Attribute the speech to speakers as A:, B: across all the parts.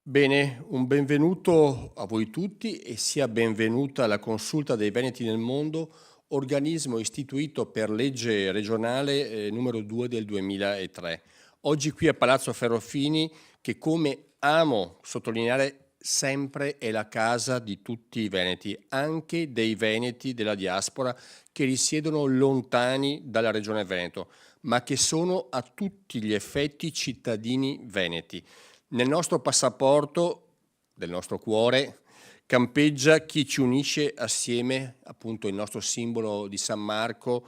A: Bene, un benvenuto a voi tutti e sia benvenuta alla Consulta dei Veneti nel Mondo, organismo istituito per legge regionale numero 2 del 2003. Oggi qui a Palazzo Ferrofini, che come amo sottolineare sempre è la casa di tutti i veneti, anche dei veneti della diaspora che risiedono lontani dalla regione Veneto, ma che sono a tutti gli effetti cittadini veneti. Nel nostro passaporto, del nostro cuore, campeggia chi ci unisce assieme, appunto il nostro simbolo di San Marco,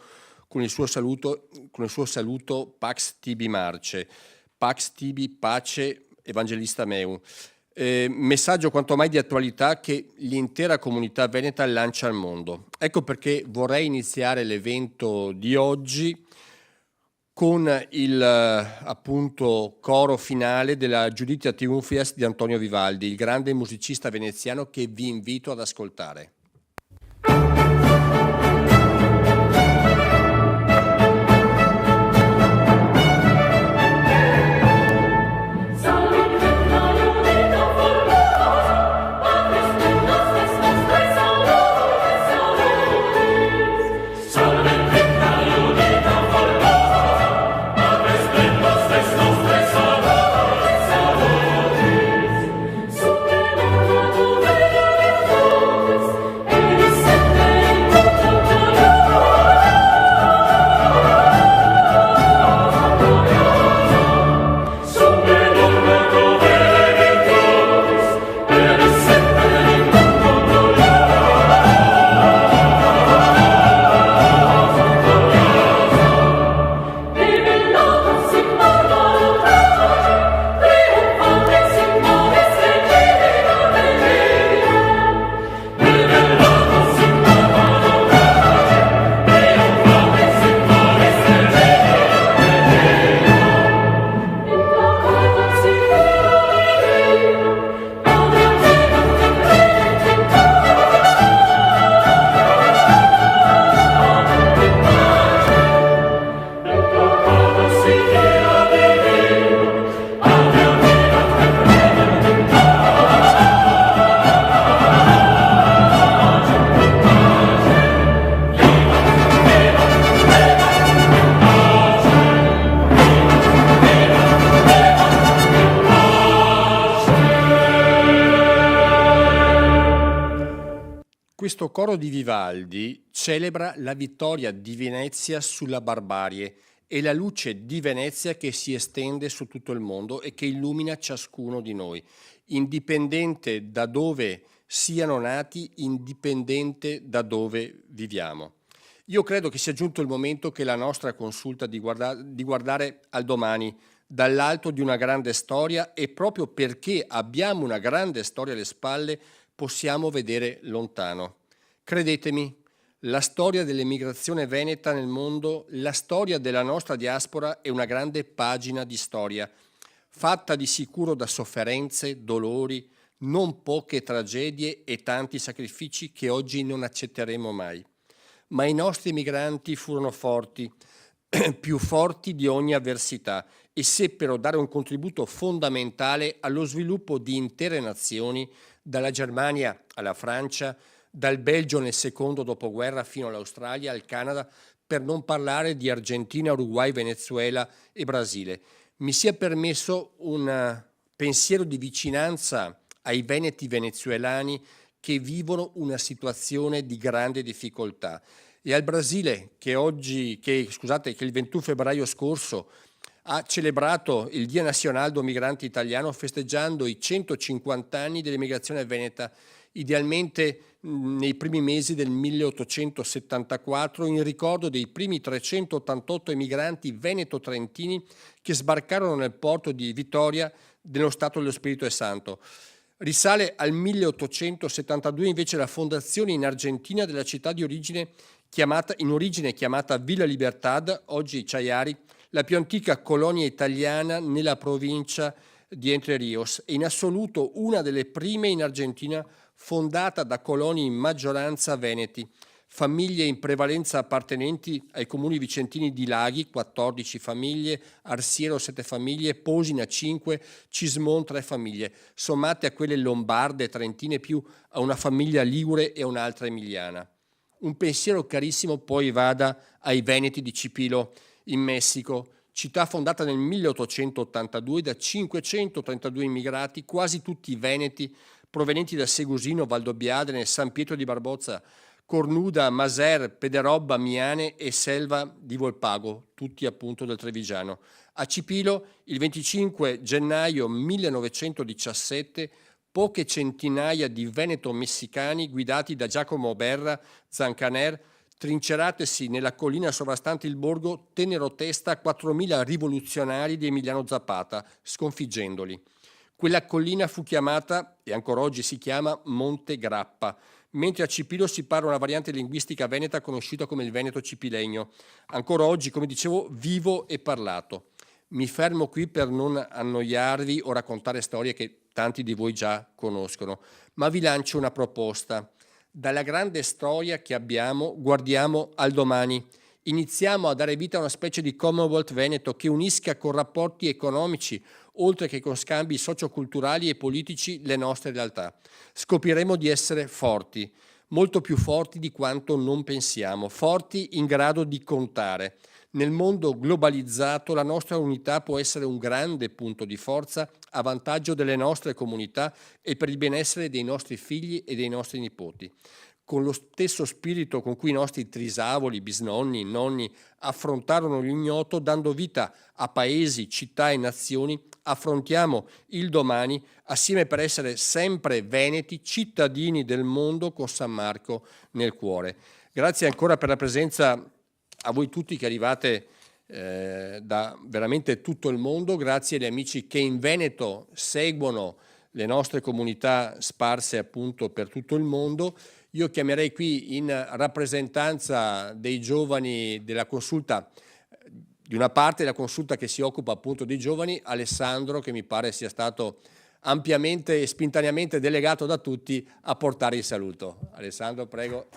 A: con il suo saluto Pax Tibi Marce, Pax Tibi Pace Evangelista Meum. Messaggio quanto mai di attualità che l'intera comunità veneta lancia al mondo. Ecco perché vorrei iniziare l'evento di oggi con il appunto coro finale della Juditia Triumphias di Antonio Vivaldi, il grande musicista veneziano che vi invito ad ascoltare. Questo coro di Vivaldi celebra la vittoria di Venezia sulla barbarie e la luce di Venezia che si estende su tutto il mondo e che illumina ciascuno di noi, indipendente da dove siano nati, indipendente da dove viviamo. Io credo che sia giunto il momento che la nostra consulta di guardare al domani dall'alto di una grande storia, e proprio perché abbiamo una grande storia alle spalle possiamo vedere lontano. Credetemi, la storia dell'emigrazione veneta nel mondo, la storia della nostra diaspora è una grande pagina di storia, fatta di sicuro da sofferenze, dolori, non poche tragedie e tanti sacrifici che oggi non accetteremo mai. Ma i nostri emigranti furono forti, più forti di ogni avversità, e seppero dare un contributo fondamentale allo sviluppo di intere nazioni, dalla Germania alla Francia, dal Belgio nel secondo dopoguerra fino all'Australia, al Canada, per non parlare di Argentina, Uruguay, Venezuela e Brasile. Mi sia permesso un pensiero di vicinanza ai veneti venezuelani che vivono una situazione di grande difficoltà, e al Brasile che il 21 febbraio scorso ha celebrato il Dia Nacional do Migrante Italiano festeggiando i 150 anni dell'emigrazione veneta, idealmente nei primi mesi del 1874, in ricordo dei primi 388 emigranti veneto-trentini che sbarcarono nel porto di Vitoria dello Stato dello Spirito Santo. Risale al 1872 invece la fondazione in Argentina della città in origine chiamata Villa Libertad, oggi Chiari, la più antica colonia italiana nella provincia di Entre Rios e in assoluto una delle prime in Argentina fondata da coloni in maggioranza veneti, famiglie in prevalenza appartenenti ai comuni vicentini di Laghi, 14 famiglie, Arsiero 7 famiglie, Posina 5, Cismon 3 famiglie, sommate a quelle lombarde, trentine più a una famiglia ligure e un'altra emiliana. Un pensiero carissimo poi vada ai Veneti di Cipilo in Messico, città fondata nel 1882 da 532 immigrati, quasi tutti veneti, provenienti da Segusino, Valdobbiadene, San Pietro di Barbozza, Cornuda, Maser, Pederobba, Miane e Selva di Volpago, tutti appunto del Trevigiano. A Cipilo, il 25 gennaio 1917, poche centinaia di veneto-messicani guidati da Giacomo Berra, Zancaner, trinceratesi nella collina sovrastante il borgo, tennero testa a 4.000 rivoluzionari di Emiliano Zapata, sconfiggendoli. Quella collina fu chiamata, e ancora oggi si chiama, Monte Grappa, mentre a Cipilo si parla una variante linguistica veneta conosciuta come il veneto cipilegno, ancora oggi, come dicevo, vivo e parlato. Mi fermo qui per non annoiarvi o raccontare storie che tanti di voi già conoscono, ma vi lancio una proposta. Dalla grande storia che abbiamo, guardiamo al domani. Iniziamo a dare vita a una specie di Commonwealth Veneto che unisca con rapporti economici, oltre che con scambi socioculturali e politici, le nostre realtà. Scopriremo di essere forti, molto più forti di quanto non pensiamo, forti in grado di contare. Nel mondo globalizzato la nostra unità può essere un grande punto di forza a vantaggio delle nostre comunità e per il benessere dei nostri figli e dei nostri nipoti. Con lo stesso spirito con cui i nostri trisavoli, bisnonni, nonni affrontarono l'ignoto, dando vita a paesi, città e nazioni, affrontiamo il domani assieme per essere sempre veneti, cittadini del mondo con San Marco nel cuore. Grazie ancora per la presenza a voi tutti che arrivate da veramente tutto il mondo, grazie agli amici che in Veneto seguono le nostre comunità sparse appunto per tutto il mondo. Io chiamerei qui in rappresentanza dei giovani della consulta, di una parte della consulta che si occupa appunto dei giovani, Alessandro, che mi pare sia stato ampiamente e spontaneamente delegato da tutti a portare il saluto. Alessandro, prego.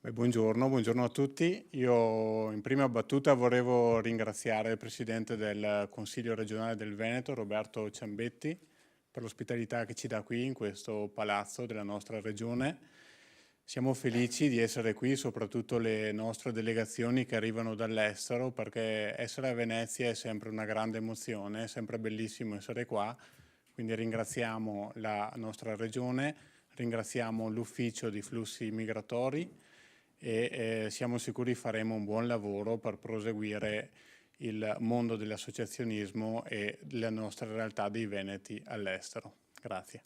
B: Buongiorno a tutti. Io in prima battuta volevo ringraziare il Presidente del Consiglio regionale del Veneto, Roberto Ciambetti, per l'ospitalità che ci dà qui in questo palazzo della nostra regione. Siamo felici di essere qui, soprattutto le nostre delegazioni che arrivano dall'estero, perché essere a Venezia è sempre una grande emozione, è sempre bellissimo essere qua. Quindi ringraziamo la nostra regione, ringraziamo l'Ufficio di Flussi Migratori e siamo sicuri faremo un buon lavoro per proseguire il mondo dell'associazionismo e la nostra realtà dei veneti all'estero. Grazie.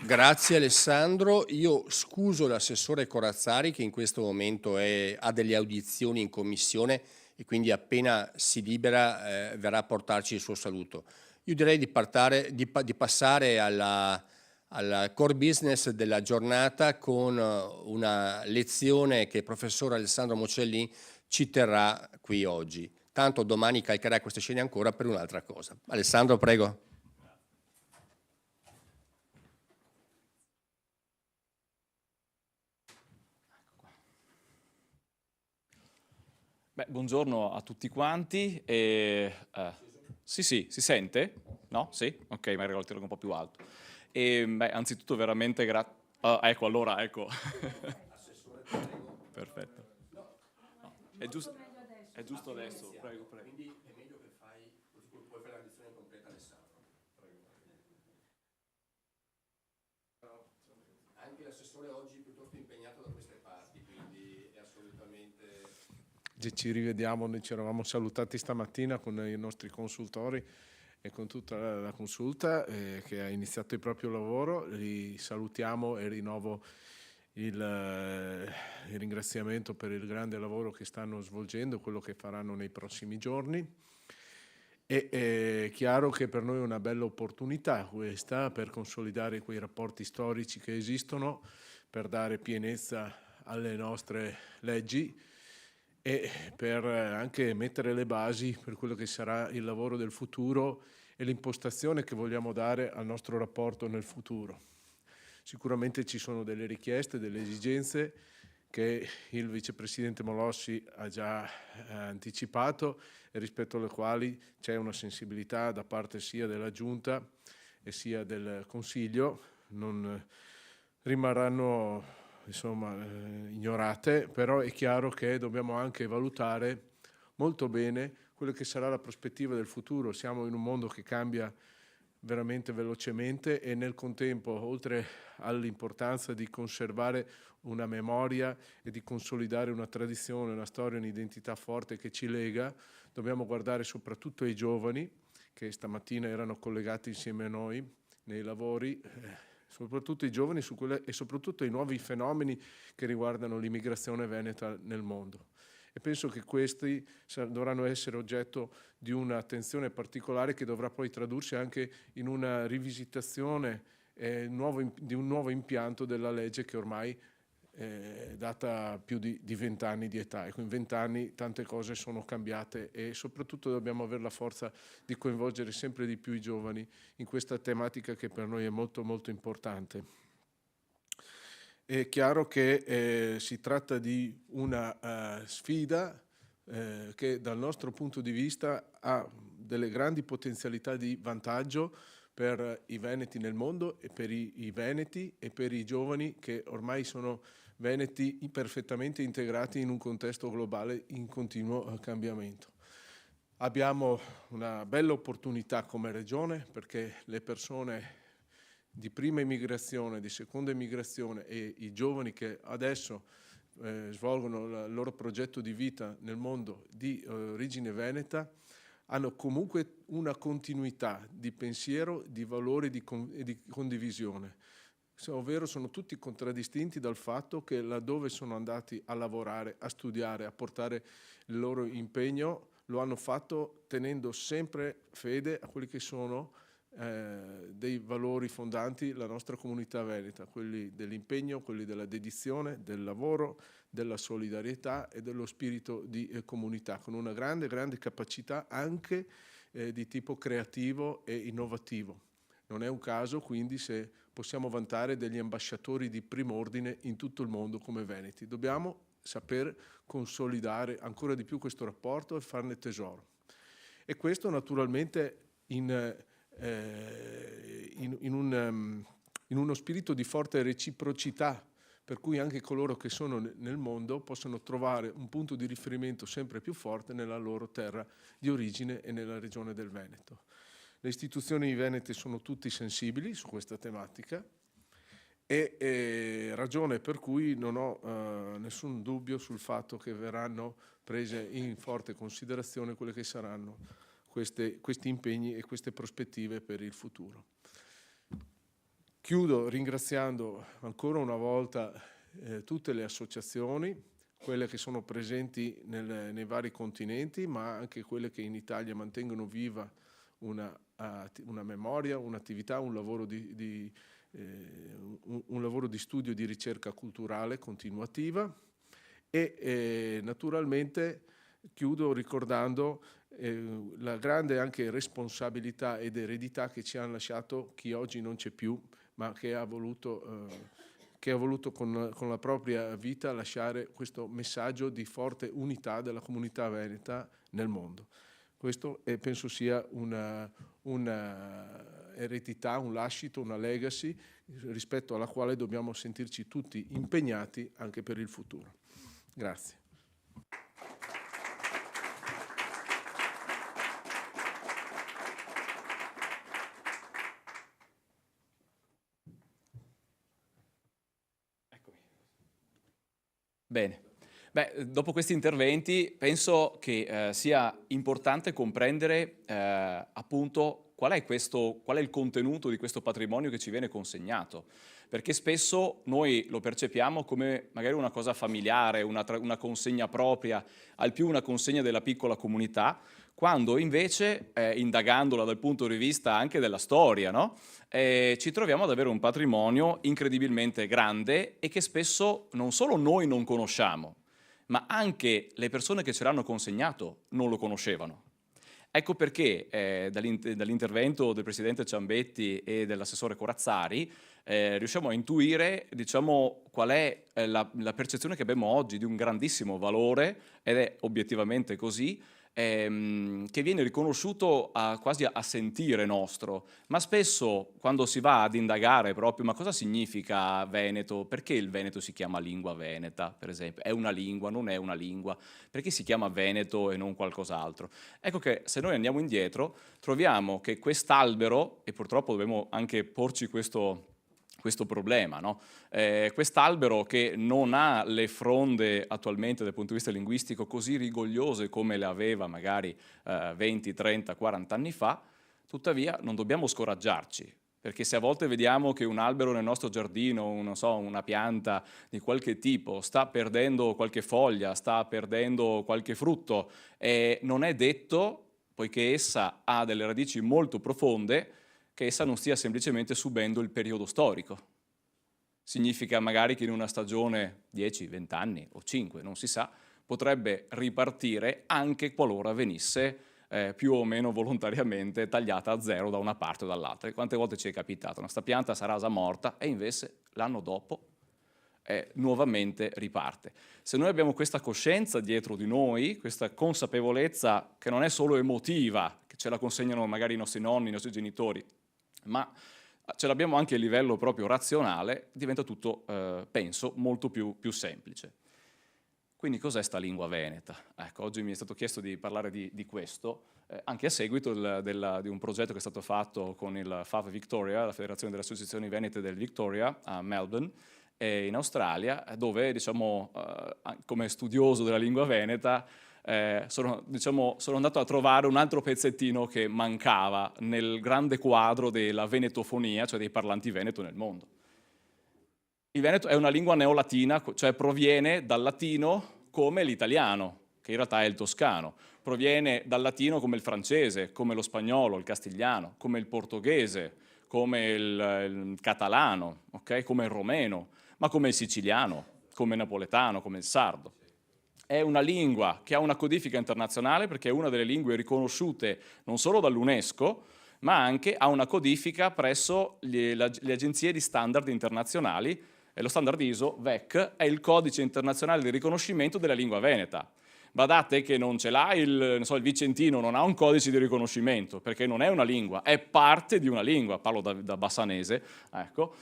A: Grazie Alessandro. Io scuso l'assessore Corazzari che in questo momento ha delle audizioni in commissione e quindi appena si libera verrà a portarci il suo saluto. Io direi di passare al core business della giornata con una lezione che il professor Alessandro Mocellin ci terrà qui oggi. Tanto domani calcherà queste scene ancora per un'altra cosa. Alessandro, prego.
C: Buongiorno a tutti quanti. Sì, si sente? No? Sì? Ok, magari lo tiro un po' più alto. Anzitutto veramente grazie. Ecco, allora, ecco. Perfetto. No, è giusto adesso, prego.
A: Quindi è meglio che puoi fare la lezione completa Alessandro. Anche l'assessore oggi è piuttosto impegnato da queste parti, quindi è assolutamente...
D: Ci rivediamo, noi ci eravamo salutati stamattina con i nostri consultori e con tutta la consulta che ha iniziato il proprio lavoro. Li salutiamo e rinnovo il ringraziamento per il grande lavoro che stanno svolgendo, quello che faranno nei prossimi giorni. È chiaro che per noi è una bella opportunità questa per consolidare quei rapporti storici che esistono, per dare pienezza alle nostre leggi e per anche mettere le basi per quello che sarà il lavoro del futuro e l'impostazione che vogliamo dare al nostro rapporto nel futuro. Sicuramente ci sono delle richieste, delle esigenze che il vicepresidente Molossi ha già anticipato e rispetto alle quali c'è una sensibilità da parte sia della Giunta e sia del Consiglio. Non rimarranno ignorate, però è chiaro che dobbiamo anche valutare molto bene quello che sarà la prospettiva del futuro. Siamo in un mondo che cambia veramente velocemente e nel contempo, oltre all'importanza di conservare una memoria e di consolidare una tradizione, una storia, un'identità forte che ci lega, dobbiamo guardare soprattutto ai giovani che stamattina erano collegati insieme a noi nei lavori, soprattutto i giovani e soprattutto i nuovi fenomeni che riguardano l'immigrazione veneta nel mondo. E penso che questi dovranno essere oggetto di un'attenzione particolare che dovrà poi tradursi anche in una rivisitazione di un nuovo impianto della legge che ormai è data più di 20 anni di età. Ecco, in 20 anni tante cose sono cambiate e soprattutto dobbiamo avere la forza di coinvolgere sempre di più i giovani in questa tematica che per noi è molto molto importante. È chiaro che si tratta di una sfida che dal nostro punto di vista ha delle grandi potenzialità di vantaggio per i veneti nel mondo e per i veneti e per i giovani che ormai sono veneti perfettamente integrati in un contesto globale in continuo cambiamento. Abbiamo una bella opportunità come regione perché le persone di prima immigrazione, di seconda immigrazione e i giovani che adesso svolgono il loro progetto di vita nel mondo di origine veneta hanno comunque una continuità di pensiero, di valori e di condivisione, ovvero sono tutti contraddistinti dal fatto che laddove sono andati a lavorare, a studiare, a portare il loro impegno, lo hanno fatto tenendo sempre fede a quelli che sono dei valori fondanti la nostra comunità veneta, quelli dell'impegno, quelli della dedizione, del lavoro, della solidarietà e dello spirito di comunità, con una grande capacità anche di tipo creativo e innovativo. Non è un caso quindi se possiamo vantare degli ambasciatori di primo ordine in tutto il mondo come veneti. Dobbiamo saper consolidare ancora di più questo rapporto e farne tesoro. E questo naturalmente in uno spirito di forte reciprocità, per cui anche coloro che sono nel mondo possono trovare un punto di riferimento sempre più forte nella loro terra di origine e nella regione del Veneto. Le istituzioni venete sono tutti sensibili su questa tematica e ragione per cui non ho nessun dubbio sul fatto che verranno prese in forte considerazione quelle che saranno questi impegni e queste prospettive per il futuro. Chiudo ringraziando ancora una volta tutte le associazioni, quelle che sono presenti nei vari continenti, ma anche quelle che in Italia mantengono viva una memoria, un'attività, un lavoro di studio e di ricerca culturale continuativa e naturalmente chiudo ricordando la grande anche responsabilità ed eredità che ci hanno lasciato chi oggi non c'è più, ma che ha voluto con la propria vita lasciare questo messaggio di forte unità della comunità veneta nel mondo. Questo penso sia una eredità, un lascito, una legacy rispetto alla quale dobbiamo sentirci tutti impegnati anche per il futuro. Grazie.
C: Bene. Dopo questi interventi penso che sia importante comprendere appunto qual è il contenuto di questo patrimonio che ci viene consegnato, perché spesso noi lo percepiamo come magari una cosa familiare, una consegna propria, al più una consegna della piccola comunità, quando invece, indagandola dal punto di vista anche della storia, no? Ci troviamo ad avere un patrimonio incredibilmente grande e che spesso non solo noi non conosciamo, ma anche le persone che ce l'hanno consegnato non lo conoscevano. Ecco perché dall'intervento del Presidente Ciambetti e dell'assessore Corazzari riusciamo a intuire, diciamo, qual è la percezione che abbiamo oggi di un grandissimo valore, ed è obiettivamente così, che viene riconosciuto quasi a sentire nostro, ma spesso quando si va ad indagare proprio ma cosa significa Veneto, perché il Veneto si chiama lingua veneta, per esempio, è una lingua, non è una lingua, perché si chiama Veneto e non qualcos'altro? Ecco che se noi andiamo indietro troviamo che quest'albero, e purtroppo dobbiamo anche porci questo problema, no? Quest'albero che non ha le fronde attualmente dal punto di vista linguistico così rigogliose come le aveva magari 20, 30, 40 anni fa, tuttavia non dobbiamo scoraggiarci, perché se a volte vediamo che un albero nel nostro giardino, non so, una pianta di qualche tipo sta perdendo qualche foglia, sta perdendo qualche frutto, non è detto, poiché essa ha delle radici molto profonde, che essa non stia semplicemente subendo il periodo storico. Significa magari che in una stagione 10, 20 anni o 5, non si sa, potrebbe ripartire anche qualora venisse più o meno volontariamente tagliata a zero da una parte o dall'altra. E quante volte ci è capitato? Questa pianta sarà già morta e invece l'anno dopo nuovamente riparte. Se noi abbiamo questa coscienza dietro di noi, questa consapevolezza che non è solo emotiva, che ce la consegnano magari i nostri nonni, i nostri genitori, ma ce l'abbiamo anche a livello proprio razionale, diventa tutto, penso, molto più semplice. Quindi cos'è sta lingua veneta? Ecco, oggi mi è stato chiesto di parlare di questo, anche a seguito di un progetto che è stato fatto con il FAV Victoria, la Federazione delle Associazioni Venete del Victoria, a Melbourne, in Australia, dove, diciamo, come studioso della lingua veneta, sono andato a trovare un altro pezzettino che mancava nel grande quadro della venetofonia, cioè dei parlanti veneto nel mondo. Il veneto è una lingua neolatina, cioè proviene dal latino come l'italiano, che in realtà è il toscano, proviene dal latino come il francese, come lo spagnolo, il castigliano, come il portoghese, come il catalano, okay? Come il romeno, ma come il siciliano, come il napoletano, come il sardo. È una lingua che ha una codifica internazionale perché è una delle lingue riconosciute non solo dall'UNESCO, ma anche ha una codifica presso le agenzie di standard internazionali, e lo standard ISO, VEC, è il codice internazionale di riconoscimento della lingua veneta. Badate che non ce l'ha il vicentino, non ha un codice di riconoscimento, perché non è una lingua, è parte di una lingua, parlo da bassanese, ecco,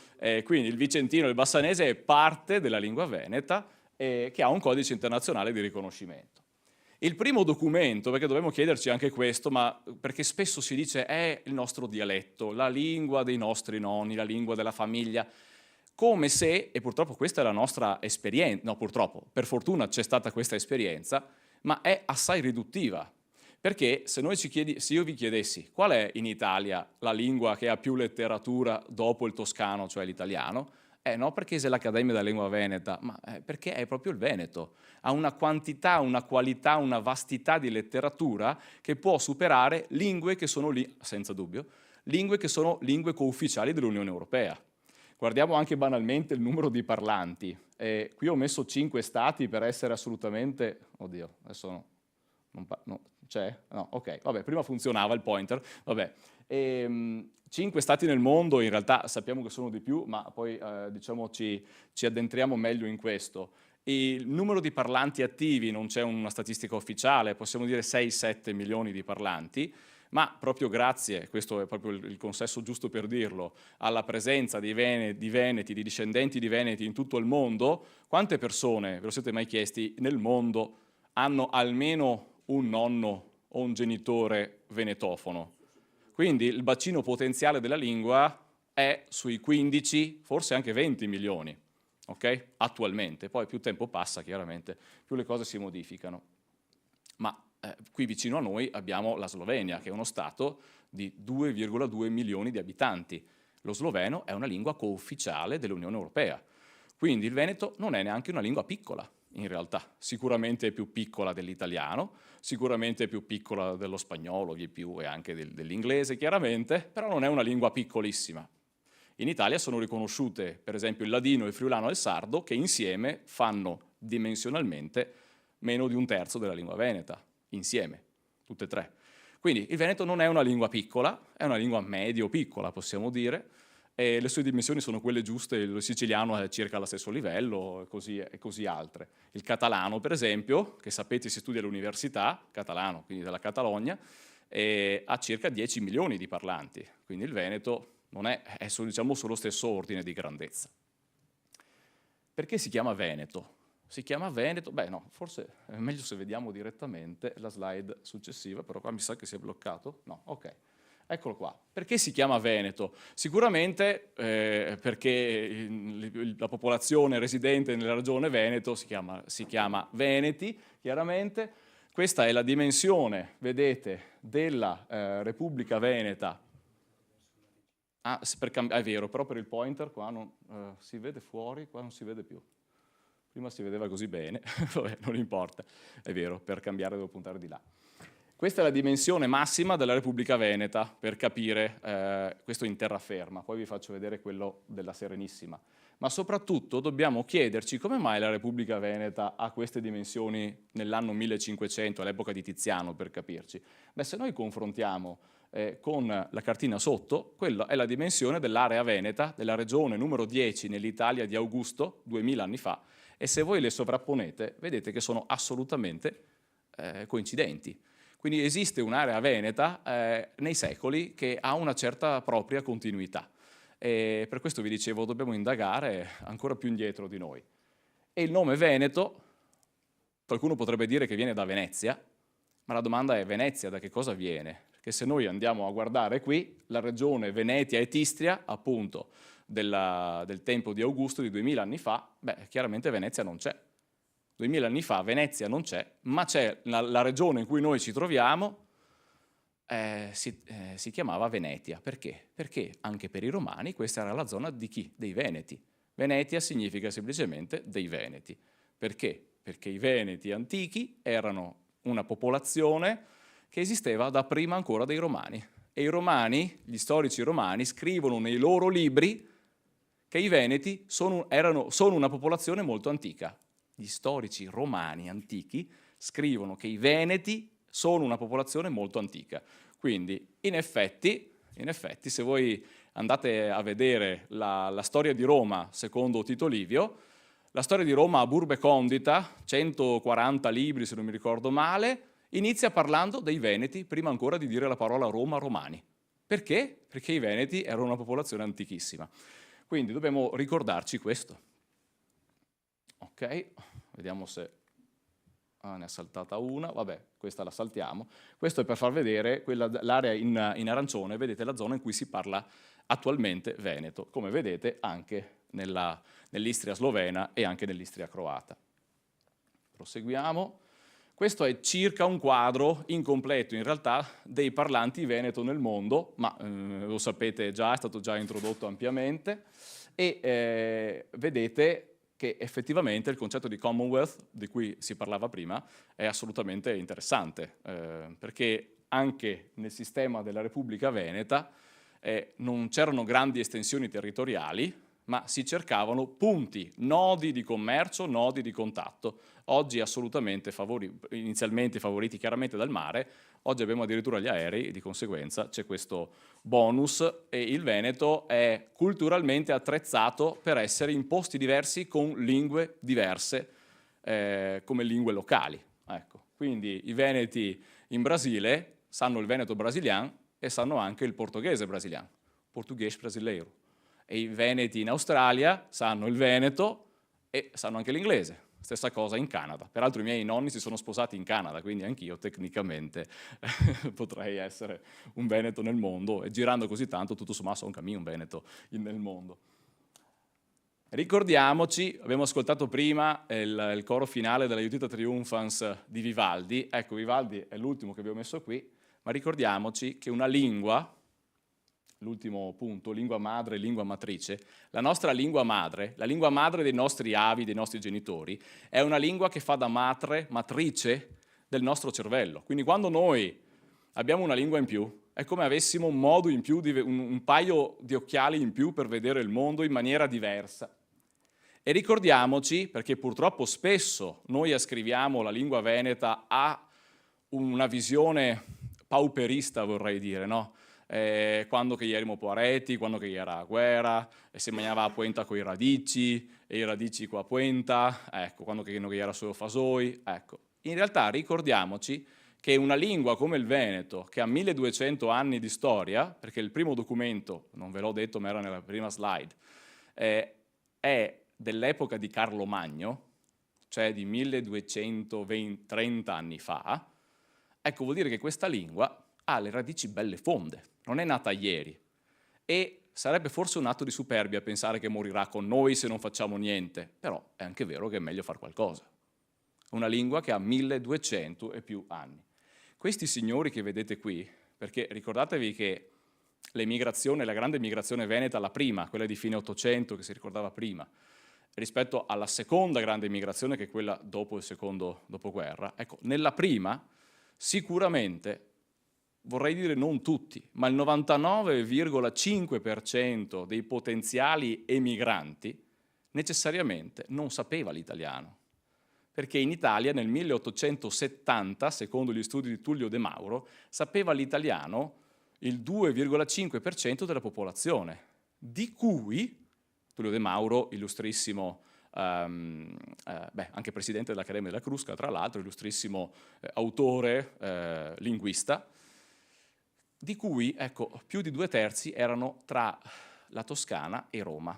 C: quindi il vicentino e il bassanese è parte della lingua veneta, che ha un codice internazionale di riconoscimento. Il primo documento, perché dobbiamo chiederci anche questo, ma perché spesso si dice è il nostro dialetto, la lingua dei nostri nonni, la lingua della famiglia, come se, e purtroppo questa è la nostra esperienza, no purtroppo, per fortuna c'è stata questa esperienza, ma è assai riduttiva, perché se io vi chiedessi qual è in Italia la lingua che ha più letteratura dopo il toscano, cioè l'italiano, no perché sei l'Accademia della Lingua Veneta, ma perché è proprio il Veneto. Ha una quantità, una qualità, una vastità di letteratura che può superare lingue che sono lì, senza dubbio, lingue che sono lingue co-ufficiali dell'Unione Europea. Guardiamo anche banalmente il numero di parlanti. Qui ho messo 5 stati per essere assolutamente... Oddio, adesso no, c'è? No, ok, vabbè, prima funzionava il pointer, vabbè. 5 stati nel mondo, in realtà sappiamo che sono di più, ma poi diciamo ci addentriamo meglio in questo. Il numero di parlanti attivi, non c'è una statistica ufficiale, possiamo dire 6-7 milioni di parlanti, ma proprio grazie, questo è proprio il consesso giusto per dirlo, alla presenza di veneti, di discendenti di veneti in tutto il mondo, quante persone, ve lo siete mai chiesti, nel mondo hanno almeno un nonno o un genitore venetofono? Quindi il bacino potenziale della lingua è sui 15, forse anche 20 milioni, ok? Attualmente. Poi più tempo passa, chiaramente, più le cose si modificano. Ma qui vicino a noi abbiamo la Slovenia, che è uno stato di 2,2 milioni di abitanti. Lo sloveno è una lingua co-ufficiale dell'Unione Europea. Quindi il veneto non è neanche una lingua piccola, in realtà. Sicuramente è più piccola dell'italiano, sicuramente è più piccola dello spagnolo, e anche dell'inglese, chiaramente, però non è una lingua piccolissima. In Italia sono riconosciute, per esempio, il ladino, il friulano e il sardo, che insieme fanno dimensionalmente meno di un terzo della lingua veneta, insieme, tutte e tre. Quindi il veneto non è una lingua piccola, è una lingua medio-piccola, possiamo dire, e le sue dimensioni sono quelle giuste, il siciliano è circa allo stesso livello e così altre. Il catalano, per esempio, che sapete si studia all'università, catalano, quindi della Catalogna, ha circa 10 milioni di parlanti, quindi il veneto non è diciamo, sullo stesso ordine di grandezza. Perché si chiama Veneto? Si chiama Veneto, beh no, forse è meglio se vediamo direttamente la slide successiva, però qua mi sa che si è bloccato. No, ok, eccolo qua. Perché si chiama Veneto? Sicuramente perché la popolazione residente nella regione Veneto si chiama Veneti, chiaramente. Questa è la dimensione, vedete, della Repubblica Veneta. È vero, però per il pointer qua non, si vede fuori, qua non si vede più. Prima si vedeva così bene, vabbè, non importa, è vero, per cambiare devo puntare di là. Questa è la dimensione massima della Repubblica Veneta, per capire, questo in terraferma, poi vi faccio vedere quello della Serenissima. Ma soprattutto dobbiamo chiederci come mai la Repubblica Veneta ha queste dimensioni nell'anno 1500, all'epoca di Tiziano, per capirci. Beh, se noi confrontiamo con la cartina sotto, quella è la dimensione dell'area veneta, della regione numero 10 nell'Italia di Augusto, 2000 anni fa, e se voi le sovrapponete vedete che sono assolutamente coincidenti. Quindi esiste un'area veneta nei secoli che ha una certa propria continuità. E per questo vi dicevo, dobbiamo indagare ancora più indietro di noi. E il nome Veneto, qualcuno potrebbe dire che viene da Venezia, ma la domanda è: Venezia da che cosa viene? Perché se noi andiamo a guardare qui, la regione Venetia e Istria, appunto, del tempo di Augusto, di 2000 anni fa, beh, chiaramente Venezia non c'è. 2000 anni fa Venezia non c'è, ma c'è la regione in cui noi ci troviamo, si chiamava Venetia. Perché? Perché anche per i romani questa era la zona di chi? Dei Veneti. Venetia significa semplicemente dei Veneti. Perché? Perché i Veneti antichi erano una popolazione che esisteva da prima ancora dei Romani. E i Romani, gli storici romani, scrivono nei loro libri che i Veneti sono una popolazione molto antica. Gli storici romani antichi scrivono che i Veneti sono una popolazione molto antica. Quindi, in effetti, se voi andate a vedere la storia di Roma secondo Tito Livio, la storia di Roma a Burbe Condita, 140 libri se non mi ricordo male, inizia parlando dei Veneti prima ancora di dire la parola Roma romani. Perché? Perché i Veneti erano una popolazione antichissima. Quindi dobbiamo ricordarci questo. Ok, vediamo se ne ha saltata una, vabbè, questa la saltiamo. Questo è per far vedere l'area in arancione, vedete la zona in cui si parla attualmente veneto, come vedete anche nell'Istria slovena e anche nell'Istria croata. Proseguiamo. Questo è circa un quadro incompleto in realtà dei parlanti veneto nel mondo, ma lo sapete già, è stato già introdotto ampiamente, e vedete che effettivamente il concetto di Commonwealth, di cui si parlava prima, è assolutamente interessante, perché anche nel sistema della Repubblica Veneta non c'erano grandi estensioni territoriali, ma si cercavano punti, nodi di commercio, nodi di contatto. Oggi assolutamente inizialmente favoriti chiaramente dal mare, oggi abbiamo addirittura gli aerei e di conseguenza c'è questo bonus, e il Veneto è culturalmente attrezzato per essere in posti diversi con lingue diverse come lingue locali. Ecco. Quindi i veneti in Brasile sanno il veneto brasiliano e sanno anche il portoghese brasiliano, português brasileiro. E i veneti in Australia sanno il veneto e sanno anche l'inglese. Stessa cosa in Canada. Peraltro i miei nonni si sono sposati in Canada, quindi anch'io tecnicamente potrei essere un veneto nel mondo, e girando così tanto tutto sommato sono un cammino un veneto nel mondo. Ricordiamoci, abbiamo ascoltato prima il coro finale della Iudita Triumphans di Vivaldi. Ecco, Vivaldi è l'ultimo che abbiamo messo qui, ma ricordiamoci che una lingua, l'ultimo punto, lingua madre e lingua matrice, la nostra lingua madre, la lingua madre dei nostri avi, dei nostri genitori, è una lingua che fa da matrice del nostro cervello. Quindi quando noi abbiamo una lingua in più, è come avessimo un modo in più, un paio di occhiali in più per vedere il mondo in maniera diversa. E ricordiamoci, perché purtroppo spesso noi ascriviamo la lingua veneta a una visione pauperista, vorrei dire, no? Quando che erano poareti, quando che era a guerra, e si mangiava a poenta con i radici, e i radici con la poenta, ecco, quando che era solo fasoi, ecco. In realtà ricordiamoci che una lingua come il veneto, che ha 1200 anni di storia, perché il primo documento, non ve l'ho detto ma era nella prima slide, è dell'epoca di Carlo Magno, cioè di 1230 anni fa, ecco, vuol dire che questa lingua ha le radici belle fonde, non è nata ieri. E sarebbe forse un atto di superbia pensare che morirà con noi se non facciamo niente, però è anche vero che è meglio fare qualcosa. Una lingua che ha 1200 e più anni. Questi signori che vedete qui, perché ricordatevi che l'emigrazione, la grande migrazione veneta, la prima, quella di fine 800 che si ricordava prima, rispetto alla seconda grande migrazione che è quella dopo il secondo dopoguerra, ecco, nella prima sicuramente, vorrei dire non tutti, ma il 99,5% dei potenziali emigranti necessariamente non sapeva l'italiano. Perché in Italia nel 1870, secondo gli studi di Tullio De Mauro, sapeva l'italiano il 2,5% della popolazione, di cui Tullio De Mauro, illustrissimo, anche presidente dell'Accademia della Crusca, tra l'altro, illustrissimo autore, linguista, di cui, ecco, più di 2/3 erano tra la Toscana e Roma,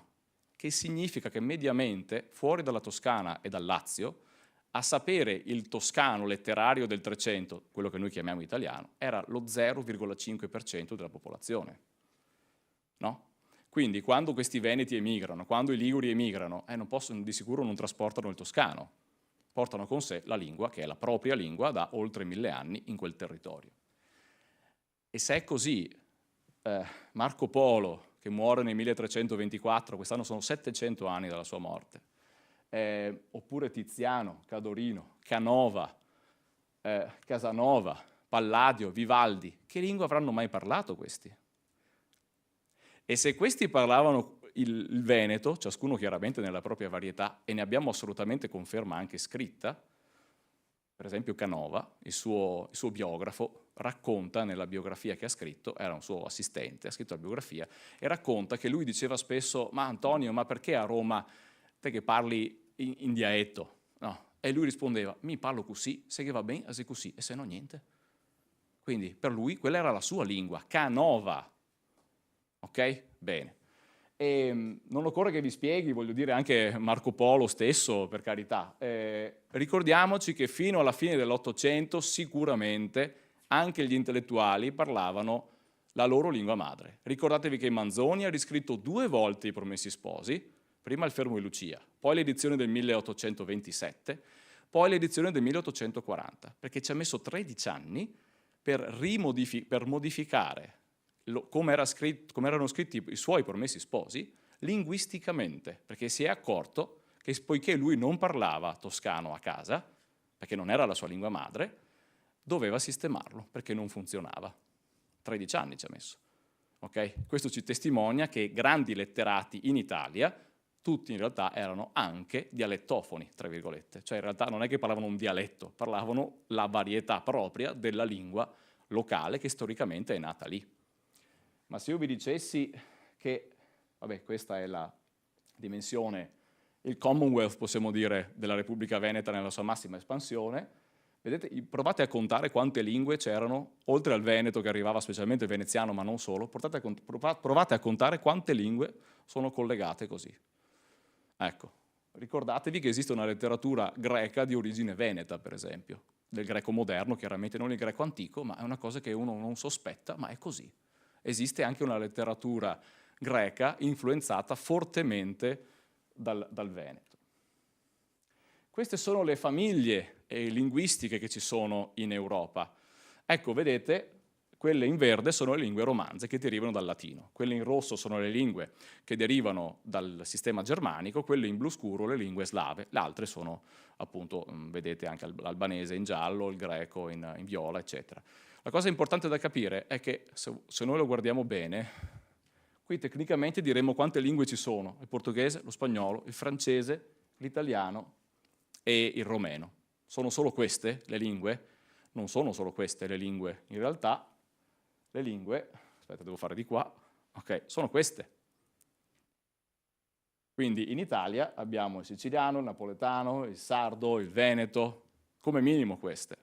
C: che significa che mediamente fuori dalla Toscana e dal Lazio, a sapere il toscano letterario del 300, quello che noi chiamiamo italiano, era lo 0,5% della popolazione. No? Quindi quando questi veneti emigrano, quando i liguri emigrano, di sicuro non trasportano il toscano, portano con sé la lingua, che è la propria lingua da oltre 1000 anni in quel territorio. E se è così, Marco Polo, che muore nel 1324, quest'anno sono 700 anni dalla sua morte, oppure Tiziano, Cadorino, Canova, Casanova, Palladio, Vivaldi, che lingua avranno mai parlato questi? E se questi parlavano il veneto, ciascuno chiaramente nella propria varietà, e ne abbiamo assolutamente conferma anche scritta, per esempio Canova, il suo biografo, racconta nella biografia che ha scritto, era un suo assistente, ha scritto la biografia, e racconta che lui diceva spesso: ma Antonio, ma perché a Roma te che parli in dialetto? No. E lui rispondeva: mi parlo così, se che va bene, se così, e se no niente. Quindi per lui quella era la sua lingua, Canova. Ok? Bene. E non occorre che vi spieghi, voglio dire anche Marco Polo stesso, per carità. Ricordiamoci che fino alla fine dell'Ottocento sicuramente anche gli intellettuali parlavano la loro lingua madre. Ricordatevi che Manzoni ha riscritto 2 volte i Promessi Sposi, prima il Fermo di Lucia, poi l'edizione del 1827, poi l'edizione del 1840, perché ci ha messo 13 anni per modificare come erano scritti i suoi Promessi Sposi linguisticamente, perché si è accorto che poiché lui non parlava toscano a casa, perché non era la sua lingua madre, doveva sistemarlo, perché non funzionava. 13 anni ci ha messo. Okay? Questo ci testimonia che grandi letterati in Italia, tutti in realtà erano anche dialettofoni, tra virgolette. Cioè in realtà non è che parlavano un dialetto, parlavano la varietà propria della lingua locale che storicamente è nata lì. Ma se io vi dicessi che, vabbè, questa è la dimensione, il Commonwealth, possiamo dire, della Repubblica Veneta nella sua massima espansione, vedete, provate a contare quante lingue c'erano, oltre al veneto che arrivava specialmente il veneziano, ma non solo, provate a contare quante lingue sono collegate così. Ecco, ricordatevi che esiste una letteratura greca di origine veneta, per esempio, del greco moderno, chiaramente non il greco antico, ma è una cosa che uno non sospetta, ma è così. Esiste anche una letteratura greca influenzata fortemente dal veneto. Queste sono le famiglie linguistiche che ci sono in Europa. Ecco, vedete, quelle in verde sono le lingue romanze che derivano dal latino, quelle in rosso sono le lingue che derivano dal sistema germanico, quelle in blu scuro le lingue slave, le altre sono appunto, vedete anche l'albanese in giallo, il greco in viola, eccetera. La cosa importante da capire è che se noi lo guardiamo bene, Qui tecnicamente diremo quante lingue ci sono: il portoghese, lo spagnolo, il francese, l'italiano e il romeno. Sono solo queste le lingue? Non sono solo queste le lingue. In realtà le lingue, aspetta, devo fare di qua, ok, sono queste. Quindi in Italia abbiamo il siciliano, il napoletano, il sardo, il veneto, come minimo queste.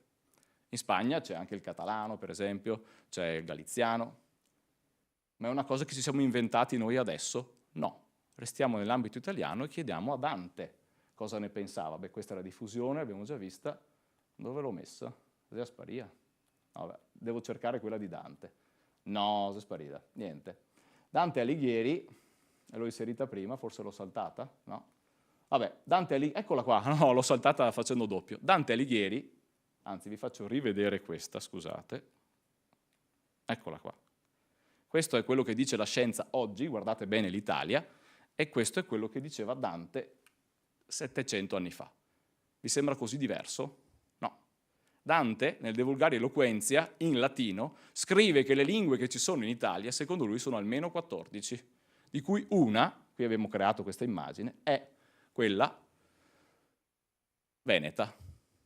C: In Spagna c'è anche il catalano, per esempio, c'è il galiziano. Ma è una cosa che ci siamo inventati noi adesso? No. Restiamo nell'ambito italiano e chiediamo a Dante cosa ne pensava. Beh, questa è la diffusione, l'abbiamo già vista. Dove l'ho messa? È sparita. Vabbè, devo cercare quella di Dante. No, è sparita, niente. Dante Alighieri, l'ho inserita prima, forse l'ho saltata, no? Vabbè, Dante Alighieri, eccola qua, no, l'ho saltata facendo doppio. Dante Alighieri, anzi vi faccio rivedere questa, scusate. Eccola qua. Questo è quello che dice la scienza oggi, guardate bene l'Italia, e questo è quello che diceva Dante 700 anni fa. Vi sembra così diverso? No. Dante, nel De Vulgari Eloquentia, in latino, scrive che le lingue che ci sono in Italia, secondo lui, sono almeno 14, di cui una, qui abbiamo creato questa immagine, è quella veneta,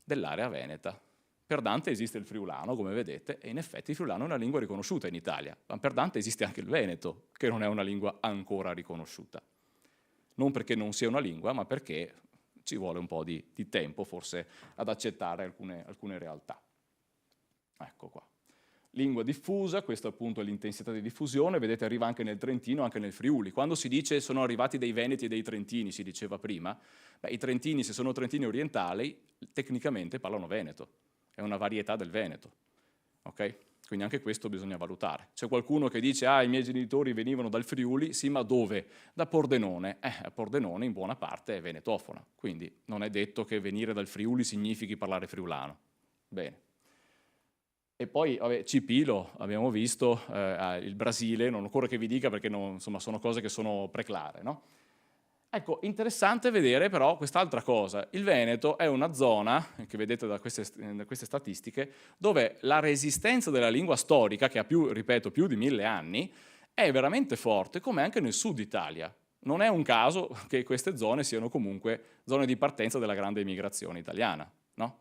C: dell'area veneta. Per Dante esiste il friulano, come vedete, e in effetti il friulano è una lingua riconosciuta in Italia, ma per Dante esiste anche il veneto, che non è una lingua ancora riconosciuta. Non perché non sia una lingua, ma perché ci vuole un po' di tempo forse ad accettare alcune realtà. Ecco qua. Lingua diffusa, questa appunto è l'intensità di diffusione, vedete arriva anche nel Trentino, anche nel Friuli. Quando si dice sono arrivati dei Veneti e dei Trentini, si diceva prima, beh, i Trentini, se sono Trentini orientali, tecnicamente parlano veneto, è una varietà del veneto, ok? Quindi anche questo bisogna valutare. C'è qualcuno che dice, i miei genitori venivano dal Friuli, sì, ma dove? Da Pordenone. Pordenone in buona parte è venetofona, quindi non è detto che venire dal Friuli significhi parlare friulano. Bene. E poi, vabbè, Cipilo, abbiamo visto, il Brasile, non occorre che vi dica perché insomma, sono cose che sono preclare, no? Ecco, interessante vedere però quest'altra cosa. Il Veneto è una zona, che vedete da queste statistiche, dove la resistenza della lingua storica, che ha ripeto, più di 1000 anni, è veramente forte, come anche nel sud Italia. Non è un caso che queste zone siano comunque zone di partenza della grande immigrazione italiana, no?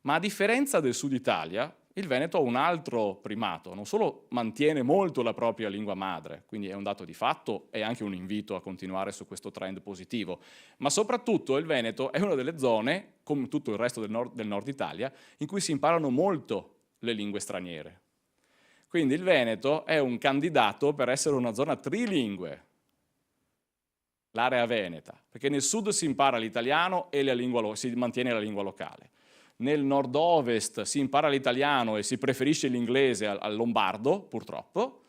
C: Ma a differenza del sud Italia, il Veneto ha un altro primato, non solo mantiene molto la propria lingua madre, quindi è un dato di fatto e anche un invito a continuare su questo trend positivo, ma soprattutto il Veneto è una delle zone, come tutto il resto del nord Italia, in cui si imparano molto le lingue straniere. Quindi il Veneto è un candidato per essere una zona trilingue, l'area veneta, perché nel sud si impara l'italiano e si mantiene la lingua locale. Nel nord-ovest si impara l'italiano e si preferisce l'inglese al lombardo, purtroppo,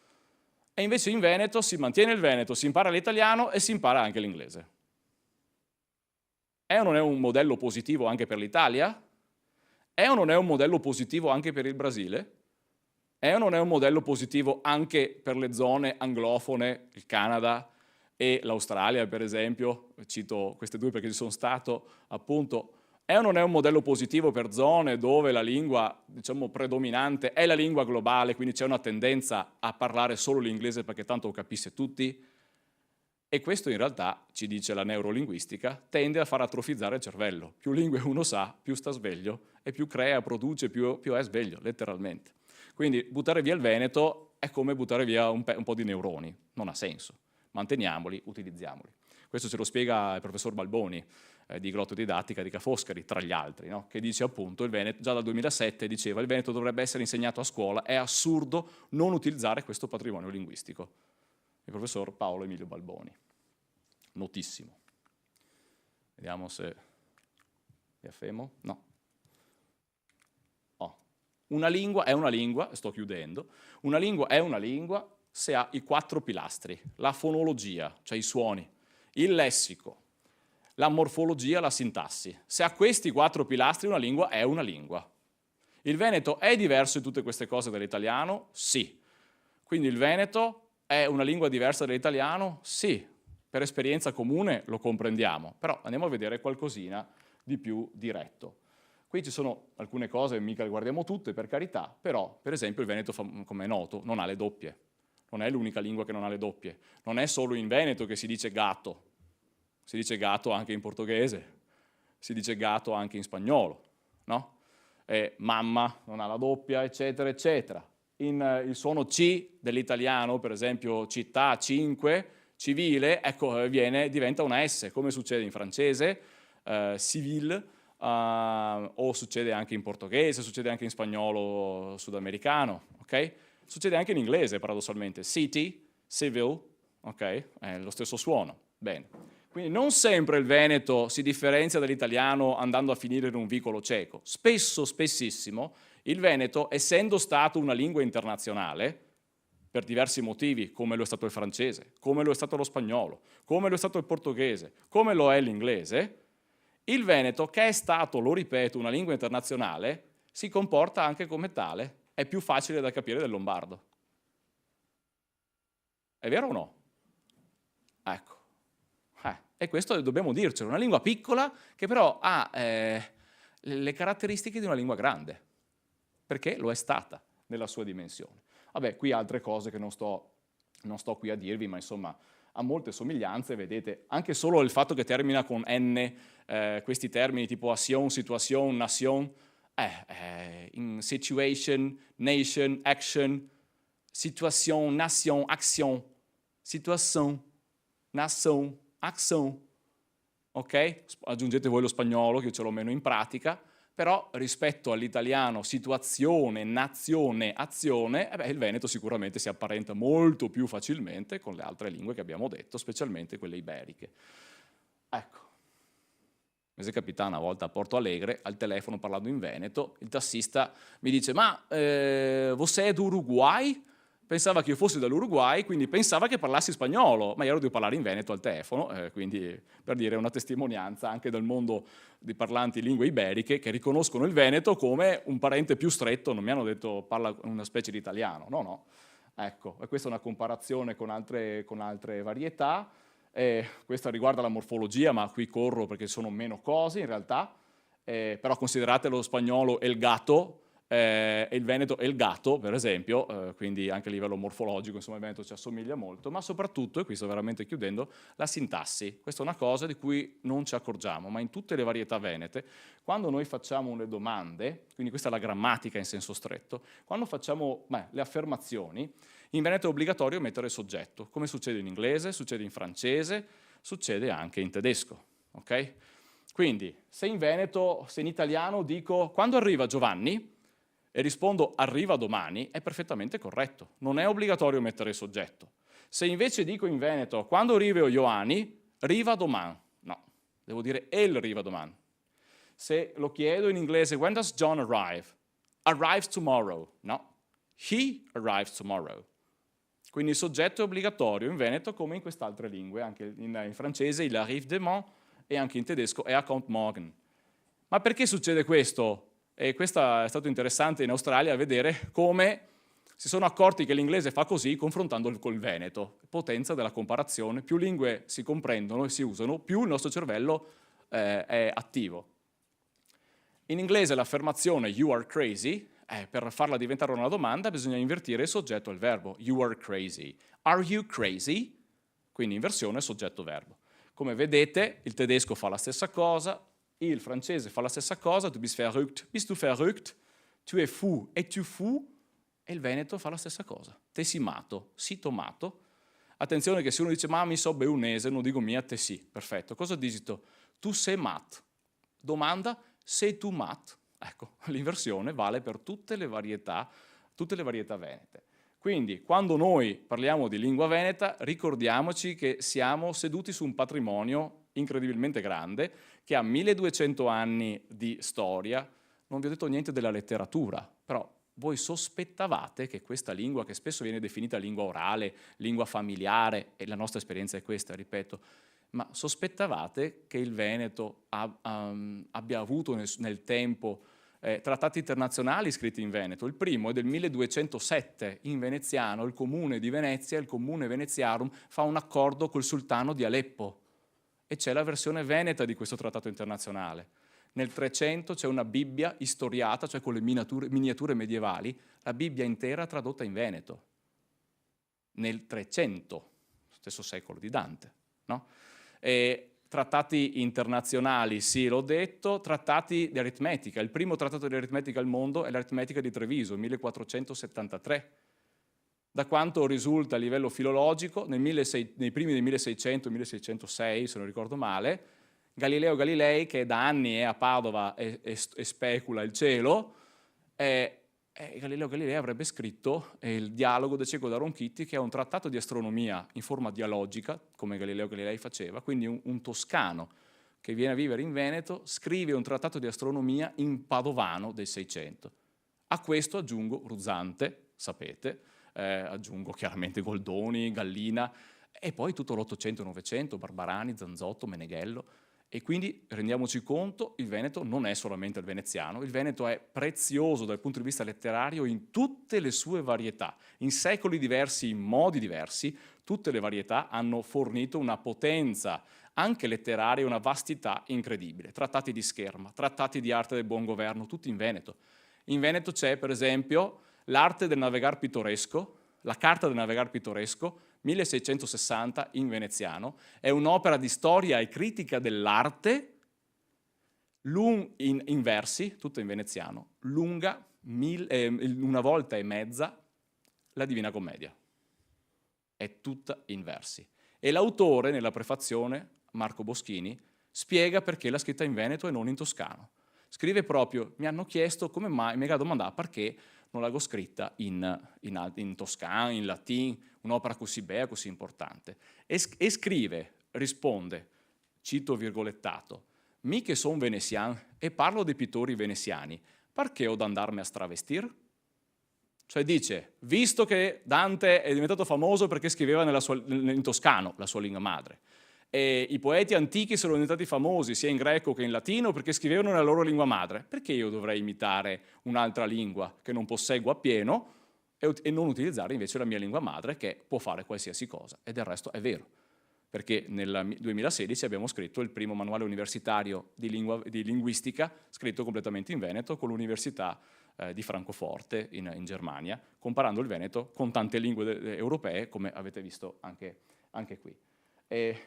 C: e invece in Veneto si mantiene il veneto, si impara l'italiano e si impara anche l'inglese. È o non è un modello positivo anche per l'Italia? È o non è un modello positivo anche per il Brasile? È o non è un modello positivo anche per le zone anglofone, il Canada e l'Australia, per esempio? Cito queste due perché ci sono stato, appunto. È o non è un modello positivo per zone dove la lingua, diciamo, predominante è la lingua globale, quindi c'è una tendenza a parlare solo l'inglese perché tanto lo capisce tutti? E questo in realtà, ci dice la neurolinguistica, tende a far atrofizzare il cervello. Più lingue uno sa, più sta sveglio e più crea, produce, più è sveglio, letteralmente. Quindi buttare via il Veneto è come buttare via un po' di neuroni, non ha senso. Manteniamoli, utilizziamoli. Questo ce lo spiega il professor Balboni, di Glottodidattica di Ca' Foscari, tra gli altri, no? Che dice appunto, il Veneto, già dal 2007 diceva, il Veneto dovrebbe essere insegnato a scuola, è assurdo non utilizzare questo patrimonio linguistico. Il professor Paolo Emilio Balboni, notissimo. Vediamo se vi affemo. No. Una lingua è una lingua, sto chiudendo, una lingua è una lingua se ha i 4 pilastri, la fonologia, cioè i suoni, il lessico, la morfologia, la sintassi. Se ha questi 4 pilastri una lingua è una lingua. Il veneto è diverso in tutte queste cose dall'italiano? Sì. Quindi il veneto è una lingua diversa dall'italiano? Sì. Per esperienza comune lo comprendiamo, però andiamo a vedere qualcosina di più diretto. Qui ci sono alcune cose, mica le guardiamo tutte per carità, però per esempio il veneto, come è noto, non ha le doppie. non è l'unica lingua che non ha le doppie, non è solo in Veneto che si dice gatto, si dice gatto anche in portoghese, si dice gatto anche in spagnolo, no? Mamma non ha la doppia, eccetera, eccetera. Il suono C dell'italiano, per esempio città, 5, civile, ecco, diventa una S, come succede in francese, civil, o succede anche in portoghese, succede anche in spagnolo sudamericano, ok? Succede anche in inglese, paradossalmente, city, civil, ok? È lo stesso suono, bene. Quindi non sempre il veneto si differenzia dall'italiano andando a finire in un vicolo cieco. Spesso, spessissimo, il veneto, essendo stato una lingua internazionale, per diversi motivi, come lo è stato il francese, come lo è stato lo spagnolo, come lo è stato il portoghese, come lo è l'inglese, il veneto, che è stato, lo ripeto, una lingua internazionale, si comporta anche come tale, è più facile da capire del lombardo. È vero o no? Ecco. E questo dobbiamo dircelo, una lingua piccola che però ha le caratteristiche di una lingua grande, perché lo è stata nella sua dimensione. Vabbè, qui altre cose che non sto qui a dirvi, ma insomma ha molte somiglianze, vedete, anche solo il fatto che termina con N, questi termini tipo action, situation, nation, in situation, nation, action, situation, nation, action, situation, nation, action, ok? Aggiungete voi lo spagnolo, che io ce l'ho meno in pratica, però rispetto all'italiano situazione, nazione, azione, il veneto sicuramente si apparenta molto più facilmente con le altre lingue che abbiamo detto, specialmente quelle iberiche. Ecco, mese capitano una volta a Porto Alegre, al telefono parlando in veneto, il tassista mi dice ma você è d'Uruguay? Pensava che io fossi dall'Uruguay, quindi pensava che parlassi spagnolo, ma io ero di parlare in veneto al telefono, quindi per dire una testimonianza anche dal mondo di parlanti lingue iberiche che riconoscono il veneto come un parente più stretto, non mi hanno detto parla una specie di italiano, no. Ecco, e questa è una comparazione con altre varietà, questa riguarda la morfologia, ma qui corro perché sono meno cose in realtà, però considerate lo spagnolo el gato, e il veneto è il gatto, per esempio, quindi anche a livello morfologico, insomma, il veneto ci assomiglia molto, ma soprattutto, e qui sto veramente chiudendo, la sintassi. Questa è una cosa di cui non ci accorgiamo, ma in tutte le varietà venete, quando noi facciamo le domande, quindi questa è la grammatica in senso stretto, quando facciamo le affermazioni, in veneto è obbligatorio mettere il soggetto, come succede in inglese, succede in francese, succede anche in tedesco, ok? Quindi, se in veneto, se in italiano dico quando arriva Giovanni, e rispondo arriva domani, è perfettamente corretto. Non è obbligatorio mettere il soggetto. Se invece dico in veneto quando arriva Ioani, riva domani. No, devo dire el riva domani. Se lo chiedo in inglese, when does John arrive? Arrives tomorrow. No, he arrives tomorrow. Quindi il soggetto è obbligatorio in veneto come in queste altre lingue, anche in francese il arrive demain e anche in tedesco er kommt morgen. Ma perché succede questo? E questo è stato interessante in Australia vedere come si sono accorti che l'inglese fa così confrontandolo col veneto. Potenza della comparazione, più lingue si comprendono e si usano, più il nostro cervello è attivo. In inglese l'affermazione you are crazy, per farla diventare una domanda bisogna invertire il soggetto e il verbo. You are crazy. Are you crazy? Quindi inversione soggetto-verbo. Come vedete il tedesco fa la stessa cosa, il francese fa la stessa cosa, du bist verrückt, bist du verrückt, tu es fou, es-tu fou? E il veneto fa la stessa cosa, te si mato, si tomato. Attenzione che se uno dice ma mi so beunese, non dico mia te sì, perfetto. Cosa digito? Tu sei mat. Domanda, sei tu mat? Ecco, l'inversione vale per tutte le varietà venete. Quindi, quando noi parliamo di lingua veneta, ricordiamoci che siamo seduti su un patrimonio incredibilmente grande, che ha 1200 anni di storia. Non vi ho detto niente della letteratura, però voi sospettavate che questa lingua, che spesso viene definita lingua orale, lingua familiare, e la nostra esperienza è questa, ripeto, ma sospettavate che il veneto abbia avuto nel tempo trattati internazionali scritti in veneto? Il primo è del 1207, in veneziano, il comune di Venezia, il comune veneziarum, fa un accordo col sultano di Aleppo e c'è la versione veneta di questo trattato internazionale. Nel 300 c'è una Bibbia istoriata, cioè con le miniature medievali, la Bibbia intera tradotta in veneto. nel 300, stesso secolo di Dante, no? Trattati internazionali, sì, l'ho detto, trattati di aritmetica. Il primo trattato di aritmetica al mondo è l'aritmetica di Treviso, 1473. Da quanto risulta a livello filologico, nei primi del 1600-1606, se non ricordo male, Galileo Galilei, che da anni è a Padova e specula il cielo, Galileo Galilei avrebbe scritto il Dialogo del cieco da Ronchitti, che è un trattato di astronomia in forma dialogica, come Galileo Galilei faceva, quindi un toscano che viene a vivere in Veneto, scrive un trattato di astronomia in padovano del 600. A questo aggiungo Ruzzante, sapete, aggiungo chiaramente Goldoni, Gallina, e poi tutto l'Ottocento e Novecento, Barbarani, Zanzotto, Meneghello. E quindi rendiamoci conto, il Veneto non è solamente il veneziano, il Veneto è prezioso dal punto di vista letterario in tutte le sue varietà, in secoli diversi, in modi diversi, tutte le varietà hanno fornito una potenza anche letteraria, una vastità incredibile. Trattati di Scherma, trattati di arte del buon governo, tutti in Veneto. In Veneto c'è per esempio l'arte del navegar pittoresco, la carta del navegar pittoresco, 1660 in veneziano, è un'opera di storia e critica dell'arte in versi, tutto in veneziano, lunga una volta e mezza la Divina Commedia. È tutta in versi. E l'autore, nella prefazione, Marco Boschini, spiega perché l'ha scritta in veneto e non in toscano. Scrive proprio, mi hanno chiesto come mai, mi ha domandato perché non l'avevo scritta in toscano, in latino, un'opera così bella, così importante. E scrive, risponde, cito virgolettato, mi che son veneziano e parlo dei pittori veneziani, perché ho da andarmi a stravestir? Cioè dice, visto che Dante è diventato famoso perché scriveva in toscano, la sua lingua madre, e i poeti antichi sono diventati famosi sia in greco che in latino perché scrivevano nella loro lingua madre, perché io dovrei imitare un'altra lingua che non posseggo appieno e non utilizzare invece la mia lingua madre che può fare qualsiasi cosa? E del resto è vero, perché nel 2016 abbiamo scritto il primo manuale universitario di linguistica scritto completamente in veneto con l'Università di Francoforte in Germania, comparando il veneto con tante lingue europee, come avete visto anche qui.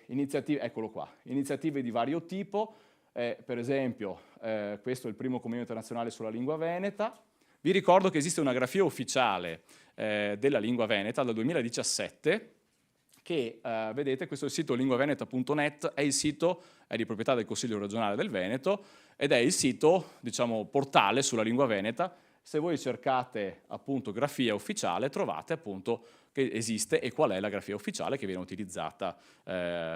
C: Iniziative, eccolo qua, iniziative di vario tipo, per esempio questo è il primo convegno internazionale sulla lingua veneta. Vi ricordo che esiste una grafia ufficiale della lingua veneta dal 2017 che, vedete, questo è il sito linguaveneta.net, è il sito, è di proprietà del Consiglio regionale del Veneto ed è il sito, diciamo, portale sulla lingua veneta. Se voi cercate appunto grafia ufficiale trovate appunto che esiste e qual è la grafia ufficiale che viene utilizzata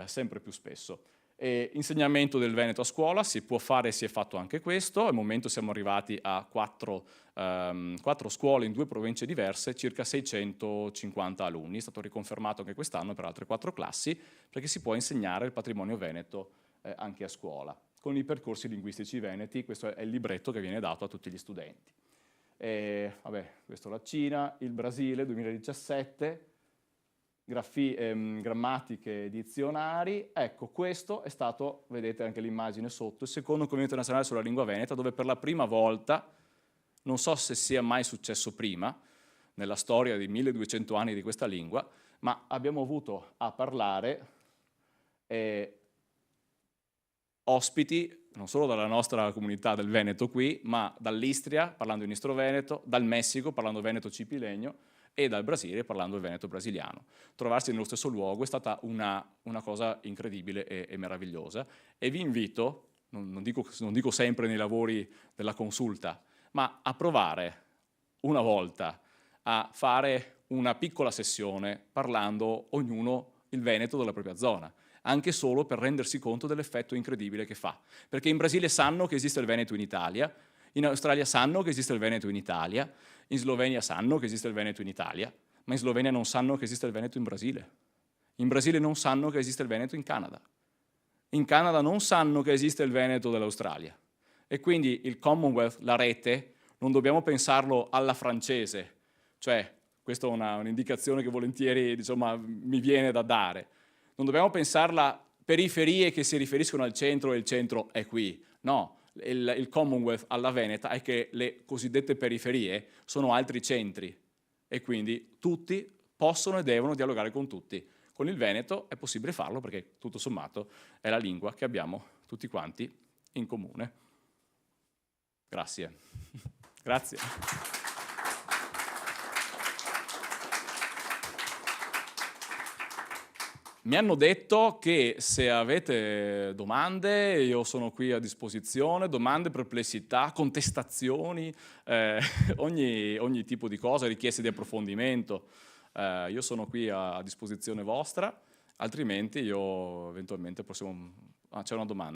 C: sempre più spesso. Insegnamento del veneto a scuola, si può fare e si è fatto anche questo, al momento siamo arrivati a 4 scuole in 2 province diverse, circa 650 alunni, è stato riconfermato anche quest'anno per altre 4 classi, perché si può insegnare il patrimonio veneto anche a scuola, con i percorsi linguistici veneti, questo è il libretto che viene dato a tutti gli studenti. Vabbè, questo è la Cina, il Brasile 2017, grammatiche, dizionari. Ecco, questo è stato, vedete anche l'immagine sotto, il secondo convegno internazionale sulla lingua veneta, dove per la prima volta, non so se sia mai successo prima, nella storia di 1200 anni di questa lingua, ma abbiamo avuto a parlare ospiti non solo dalla nostra comunità del Veneto qui, ma dall'Istria, parlando in Istro-Veneto, dal Messico, parlando Veneto Cipilegno, e dal Brasile, parlando il Veneto brasiliano. Trovarsi nello stesso luogo è stata una cosa incredibile e meravigliosa, e vi invito, non dico sempre nei lavori della consulta, ma a provare una volta a fare una piccola sessione parlando ognuno il Veneto della propria zona, anche solo per rendersi conto dell'effetto incredibile che fa. Perché in Brasile sanno che esiste il Veneto in Italia, in Australia sanno che esiste il Veneto in Italia, in Slovenia sanno che esiste il Veneto in Italia, ma in Slovenia non sanno che esiste il Veneto in Brasile. In Brasile non sanno che esiste il Veneto in Canada. In Canada non sanno che esiste il Veneto dell'Australia. E quindi il Commonwealth, la rete, non dobbiamo pensarlo alla francese, cioè questa è un'indicazione che volentieri, diciamo, mi viene da dare. Non dobbiamo pensarla periferie che si riferiscono al centro e il centro è qui. No, il Commonwealth alla Veneta è che le cosiddette periferie sono altri centri e quindi tutti possono e devono dialogare con tutti. Con il veneto è possibile farlo perché tutto sommato è la lingua che abbiamo tutti quanti in comune. Grazie. Grazie. Mi hanno detto che se avete domande io sono qui a disposizione, domande, perplessità, contestazioni, ogni tipo di cosa, richieste di approfondimento. Io sono qui a disposizione vostra, altrimenti io eventualmente possiamo... c'è una domanda.